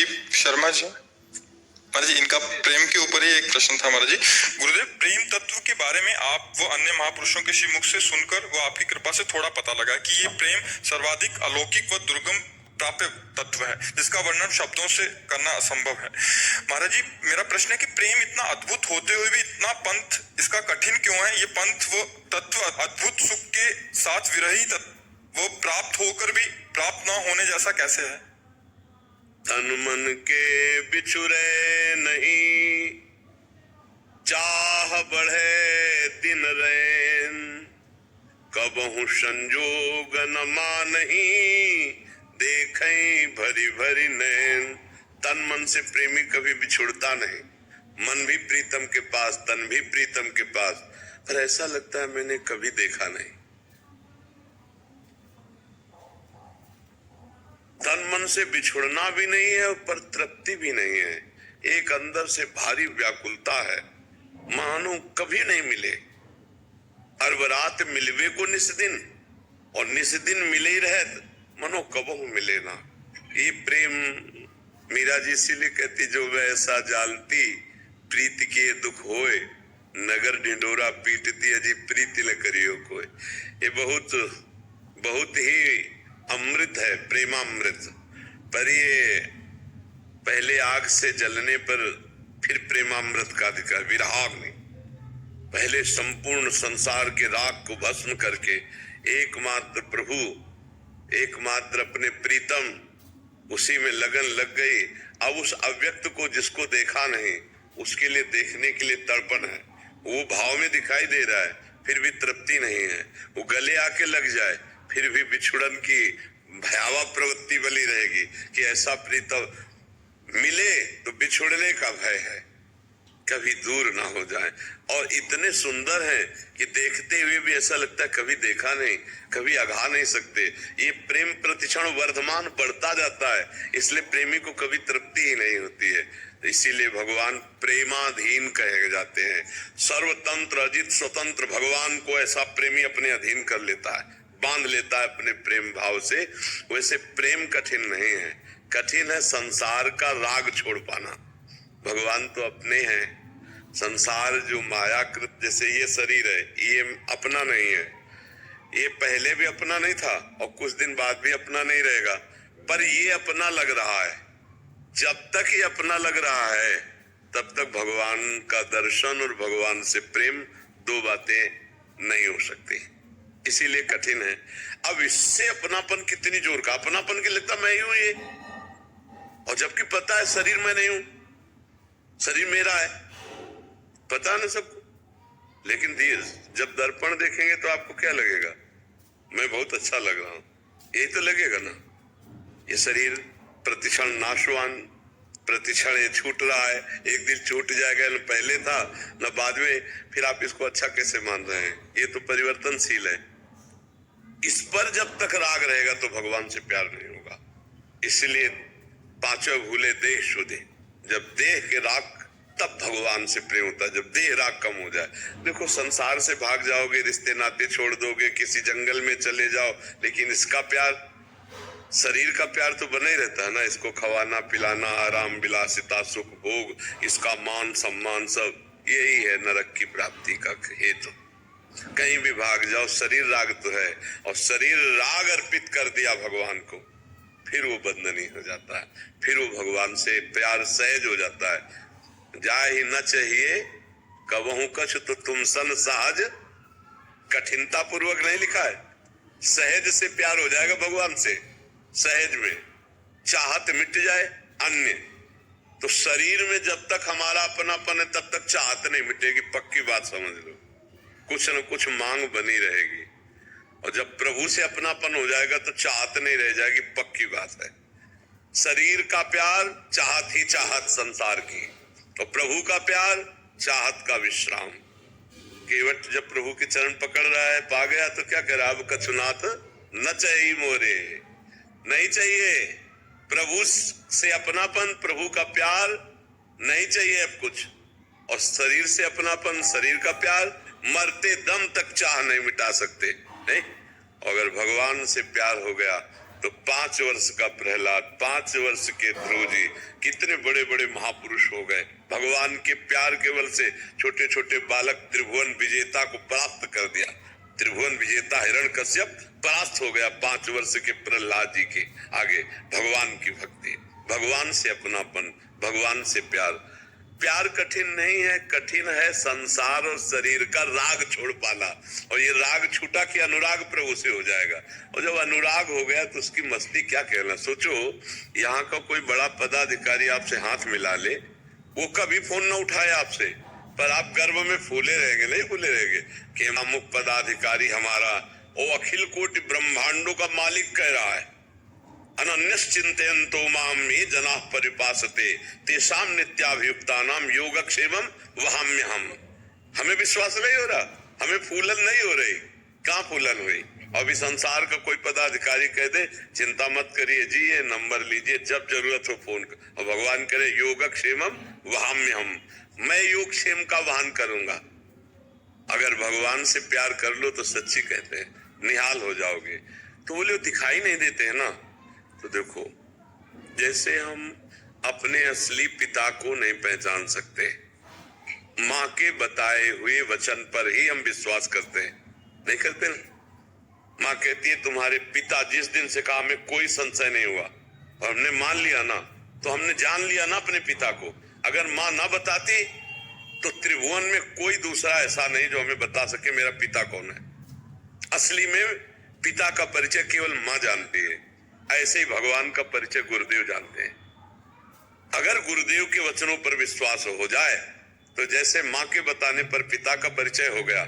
संदीप शर्मा जी। महाराज जी, इनका प्रेम के ऊपर ही एक प्रश्न था। महाराज जी, गुरुदेव, प्रेम तत्व के बारे में आप व अन्य महापुरुषों के श्री मुख से सुनकर व आपकी कृपा से थोड़ा पता लगा कि ये प्रेम सर्वाधिक अलौकिक व दुर्गम प्राप्य तत्व है, जिसका वर्णन शब्दों से करना असंभव है। महाराज जी, मेरा प्रश्न है कि प्रेम इतना अद्भुत होते हुए भी इतना पंथ इसका कठिन क्यों है? ये पंथ वो तत्व अद्भुत सुख के साथ विरही वो प्राप्त होकर भी प्राप्त न होने जैसा कैसे है? तन मन के बिछुरे नहीं, चाह बढ़े दिन रैन, कबहु संजोग न मानही, देखें भरी भरी नैन। तन मन से प्रेमी कभी बिछुड़ता नहीं, मन भी प्रीतम के पास, तन भी प्रीतम के पास, पर ऐसा लगता है मैंने कभी देखा नहीं। तन मन से बिछुड़ना भी नहीं है पर तृप्ति भी नहीं है, एक अंदर से भारी व्याकुलता है, मानो कभी नहीं मिले। अरबरात मिलवे को निस दिन, और निस दिन मिले ही रहत, मनो कबहु मिले ना। ये प्रेम मीरा जी इसीलिए कहती, जो वैसा जालती प्रीति के दुख होए, नगर ढिंडोरा पीटती अजी प्रीति ल करियो कोई। ये बहुत ही अमृत है, प्रेमामृत। पर ये पहले आग से जलने पर फिर प्रेमामृत का अधिकार, विराग्नि। पहले संपूर्ण संसार के राग को भस्म करके एकमात्र प्रभु, एकमात्र अपने प्रीतम, उसी में लगन लग गई। अब उस अव्यक्त को जिसको देखा नहीं, उसके लिए देखने के लिए तड़पन है। वो भाव में दिखाई दे रहा है, फिर भी तृप्ति नहीं है। वो गले आके लग जाए, फिर भी बिछुड़न की भयावह प्रवृत्ति बनी रहेगी कि ऐसा प्रीतम मिले तो बिछुड़ने का भय है, कभी दूर ना हो जाए। और इतने सुंदर हैं कि देखते हुए भी ऐसा लगता है कभी देखा नहीं, कभी अघा नहीं सकते। ये प्रेम प्रतिक्षण वर्धमान बढ़ता जाता है, इसलिए प्रेमी को कभी तृप्ति ही नहीं होती है। इसीलिए भगवान प्रेमाधीन कहे जाते हैं। सर्वतंत्र अजित स्वतंत्र भगवान को ऐसा प्रेमी अपने अधीन कर लेता है, बांध लेता है अपने प्रेम भाव से। वैसे प्रेम कठिन नहीं है, कठिन है संसार का राग छोड़ पाना। भगवान तो अपने हैं, संसार जो मायाकृत, जैसे ये शरीर है, ये अपना नहीं है, ये पहले भी अपना नहीं था और कुछ दिन बाद भी अपना नहीं रहेगा, पर ये अपना लग रहा है। जब तक ये अपना लग रहा है तब तक भगवान का दर्शन और भगवान से प्रेम, दो बातें नहीं हो सकती, इसीलिए कठिन है। अब इससे अपनापन कितनी जोर का अपनापन के लगता मैं ही हूं ये, और जबकि पता है शरीर में नहीं हूं, शरीर मेरा है, पता ना सबको। लेकिन जब दर्पण देखेंगे तो आपको क्या लगेगा? मैं बहुत अच्छा लग रहा हूं, यही तो लगेगा ना। ये शरीर प्रतिक्षण नाशवान, प्रतिक्षण ये छूट रहा है, एक दिन छूट जाएगा, न पहले था न बाद में, फिर आप इसको अच्छा कैसे मान रहे हैं? ये तो परिवर्तनशील है। इस पर जब तक राग रहेगा तो भगवान से प्यार नहीं होगा। इसलिए पांचों भूले देह शुद्धि, जब देह के राग तब भगवान से प्रेम होता है, जब देह राग कम हो जाए। देखो संसार से भाग जाओगे, रिश्ते नाते छोड़ दोगे, किसी जंगल में चले जाओ, लेकिन इसका प्यार, शरीर का प्यार तो बना ही रहता है ना। इसको खवाना पिलाना, आराम विलासिता सुख भोग, इसका मान सम्मान, सब यही है नरक की प्राप्ति का हेतु। कहीं भी भाग जाओ, शरीर राग तो है, और शरीर राग अर्पित कर दिया भगवान को, फिर वो बंधनी हो जाता है, फिर वो भगवान से प्यार सहज हो जाता है। जाए ही न चाहिए कबहू कछ तो तुम सन सहज, कठिनता पूर्वक नहीं लिखा है, सहज से प्यार हो जाएगा भगवान से, सहज में। चाहत मिट जाए अन्य, तो शरीर में जब तक हमारा अपनापन है तब तक चाहत नहीं मिटेगी, पक्की बात समझ लो। कुछ न कुछ मांग बनी रहेगी, और जब प्रभु से अपनापन हो जाएगा तो चाहत नहीं रह जाएगी, पक्की बात है। शरीर का प्यार चाहत ही चाहत संसार की, और प्रभु का प्यार चाहत का विश्राम। केवट जब प्रभु के चरण पकड़ रहा है, पा गया, तो क्या कह रहा है? अब कछुनाथ न चाहिए मोरे, नहीं चाहिए प्रभु से अपनापन, प्रभु का प्यार नहीं चाहिए अब कुछ। और शरीर से अपनापन, शरीर का प्यार मरते दम तक चाह नहीं मिटा सकते, नहीं। अगर भगवान से प्यार हो गया तो 5 वर्ष का प्रहलाद, 5 वर्ष के ध्रुव जी, कितने बड़े बड़े महापुरुष हो गए। भगवान के प्यार केवल से छोटे छोटे बालक त्रिभुवन विजेता को परास्त कर दिया। त्रिभुवन विजेता हिरण्यकश्यप परास्त हो गया 5 वर्ष के प्रहलाद जी के आगे। भगवान की भक्ति, भगवान से अपनापन, भगवान से प्यार। प्यार कठिन नहीं है, कठिन है संसार और शरीर का राग छोड़ पाना। और ये राग छूटा कि अनुराग प्रभु से हो जाएगा। और जब अनुराग हो गया तो उसकी मस्ती क्या कहना। सोचो, यहाँ का कोई बड़ा पदाधिकारी आपसे हाथ मिला ले, वो कभी फोन न उठाए आपसे, पर आप गर्व में फूले रहेंगे, नहीं फूले रहेंगे कि अमुक पदाधिकारी हमारा, वो अखिल कोटि ब्रह्मांडों का मालिक कह रहा है, अनन्यश्चिन्तयन्तो मां ये जनाः परिपासते तेषां नित्याभियुक्तानां योगक्षेमं वहाम्यहम्। हमें विश्वास नहीं हो रहा, हमें फूलन नहीं हो रही। कहाँ फूलन हुई? अभी संसार का कोई पदाधिकारी कह दे चिंता मत करिए जी, ये नंबर लीजिए, जब जरूरत हो फोन कर। और भगवान करे योगक्षेमं वहाम्यहम्, मैं योगक्षेम का वहन करूंगा। अगर भगवान से प्यार कर लो तो सच्ची कहते हैं निहाल हो जाओगे। तो बोले दिखाई नहीं देते हैं ना, तो देखो, जैसे हम अपने असली पिता को नहीं पहचान सकते, माँ के बताए हुए वचन पर ही हम विश्वास करते हैं, नहीं करते ना। माँ कहती है तुम्हारे पिता जिस दिन से कहा हमें कोई संशय नहीं हुआ, और हमने मान लिया ना, तो हमने जान लिया ना अपने पिता को। अगर माँ ना बताती तो त्रिभुवन में कोई दूसरा ऐसा नहीं जो हमें बता सके मेरा पिता कौन है। असली में पिता का परिचय केवल माँ जानती है। ऐसे ही भगवान का परिचय गुरुदेव जानते हैं। अगर गुरुदेव के वचनों पर विश्वास हो जाए तो जैसे माँ के बताने पर पिता का परिचय हो गया,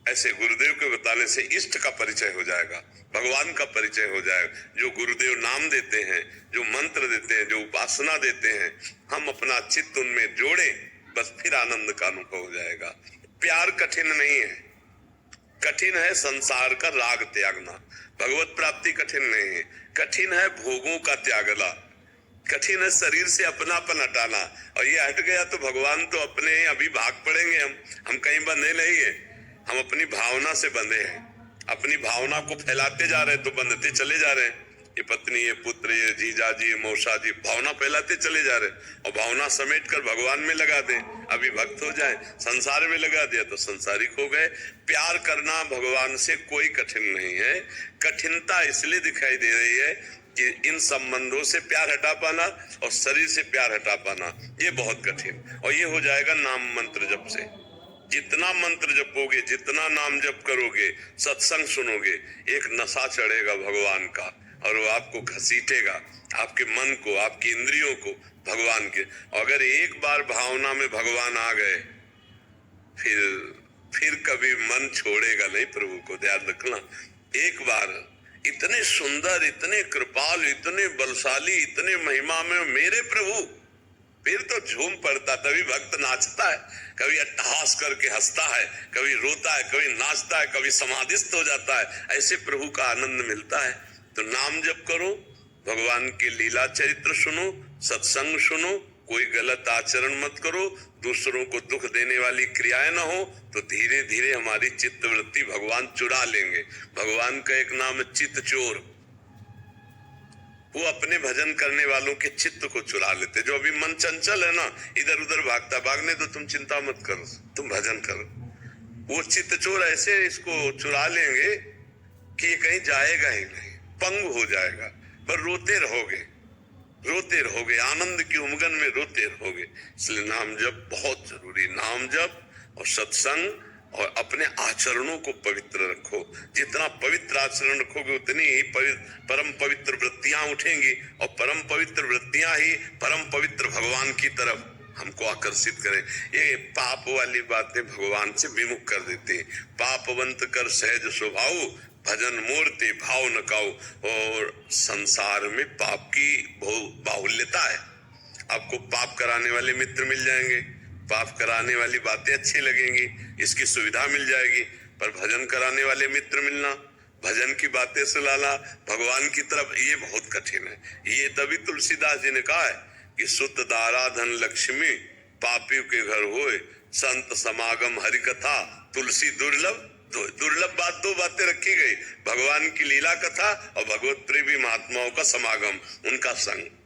ऐसे गुरुदेव के बताने से इष्ट का परिचय हो जाएगा, भगवान का परिचय हो जाएगा। जो गुरुदेव नाम देते हैं, जो मंत्र देते हैं, जो उपासना देते हैं, हम अपना चित्त उनमें जोड़े, बस फिर आनंद का अनुभव हो जाएगा। प्यार कठिन नहीं है, कठिन है संसार का राग त्यागना। भगवत प्राप्ति कठिन नहीं है, कठिन है भोगों का त्यागना, कठिन है शरीर से अपनापन हटाना। और ये हट गया तो भगवान तो अपने ही अभी भाग पड़ेंगे। हम कहीं बंधे नहीं है, हम अपनी भावना से बंधे हैं। अपनी भावना को फैलाते जा रहे हैं तो बंधते चले जा रहे हैं। ये पत्नी, ये पुत्र, ये जीजा जी, ये मौसा जी, भावना फैलाते चले जा रहे हैं। और भावना समेट कर भगवान में लगा दें, अभी भक्त हो जाए। संसार में लगा दिया तो संसारिक हो गए। प्यार करना भगवान से कोई कठिन नहीं है। कठिनता इसलिए दिखाई दे रही है कि इन संबंधों से प्यार हटा पाना और शरीर से प्यार हटा पाना, ये बहुत कठिन। और ये हो जाएगा नाम मंत्र जप से। जितना मंत्र जपोगे, जितना नाम जप करोगे, सत्संग सुनोगे, एक नशा चढ़ेगा भगवान का, और वो आपको घसीटेगा, आपके मन को, आपकी इंद्रियों को भगवान के। अगर एक बार भावना में भगवान आ गए, फिर कभी मन छोड़ेगा नहीं प्रभु को, ध्यान रखना। एक बार इतने सुंदर, इतने कृपाल, इतने बलशाली, इतने महिमा में मेरे प्रभु, फिर तो झूम पड़ता। तभी भक्त नाचता है, कभी अट्टहास करके हंसता है, कभी रोता है, कभी नाचता है, कभी समाधिस्थ हो जाता है। ऐसे प्रभु का आनंद मिलता है। तो नाम जप करो, भगवान के लीला चरित्र सुनो, सत्संग सुनो, कोई गलत आचरण मत करो, दूसरों को दुख देने वाली क्रियाएं न हो, तो धीरे धीरे हमारी चित्त वृत्ति भगवान चुरा लेंगे। भगवान का एक नाम है चित्त चोर। वो अपने भजन करने वालों के चित्त को चुरा लेते। जो अभी मन चंचल है ना, इधर उधर भागता, भागने तो तुम चिंता मत करो, तुम भजन करो। वो चित्त चोर ऐसे इसको चुरा लेंगे कि ये कहीं जाएगा ही नहीं, पंग हो जाएगा। पर रोते रहोगे, रोते रहोगे, आनंद की उमगन में रोते रहोगे। इसलिए नाम जप बहुत जरूरी। नाम जप और सत्संग और अपने आचरणों को पवित्र रखो। जितना पवित्र आचरण रखोगे उतनी ही परम पवित्र वृत्तियां उठेंगी, और परम पवित्र वृत्तियां ही परम पवित्र भगवान की तरफ हमको आकर्षित करें। ये पाप वाली बातें भगवान से विमुख कर देते हैं। पापवंत कर सहज स्वभाव, भजन मूर्ति भाव न काऊ। और संसार में पाप की बाहुल्यता है। आपको पाप कराने वाले मित्र मिल जाएंगे, पाप कराने वाली बातें अच्छी लगेंगी, इसकी सुविधा मिल जाएगी। पर भजन कराने वाले मित्र मिलना, भजन की बातें सुनाना भगवान की तरफ, ये बहुत कठिन है। ये तभी तुलसीदास जी ने कहा है कि सुत दारा धन लक्ष्मी, पापियों के घर होए, संत समागम हरि कथा, तुलसी दुर्लभ दुर्लभ बात, दो बातें रखी गई, भगवान की लीला कथा और भगवत प्रेमी महात्माओं का समागम, उनका संग।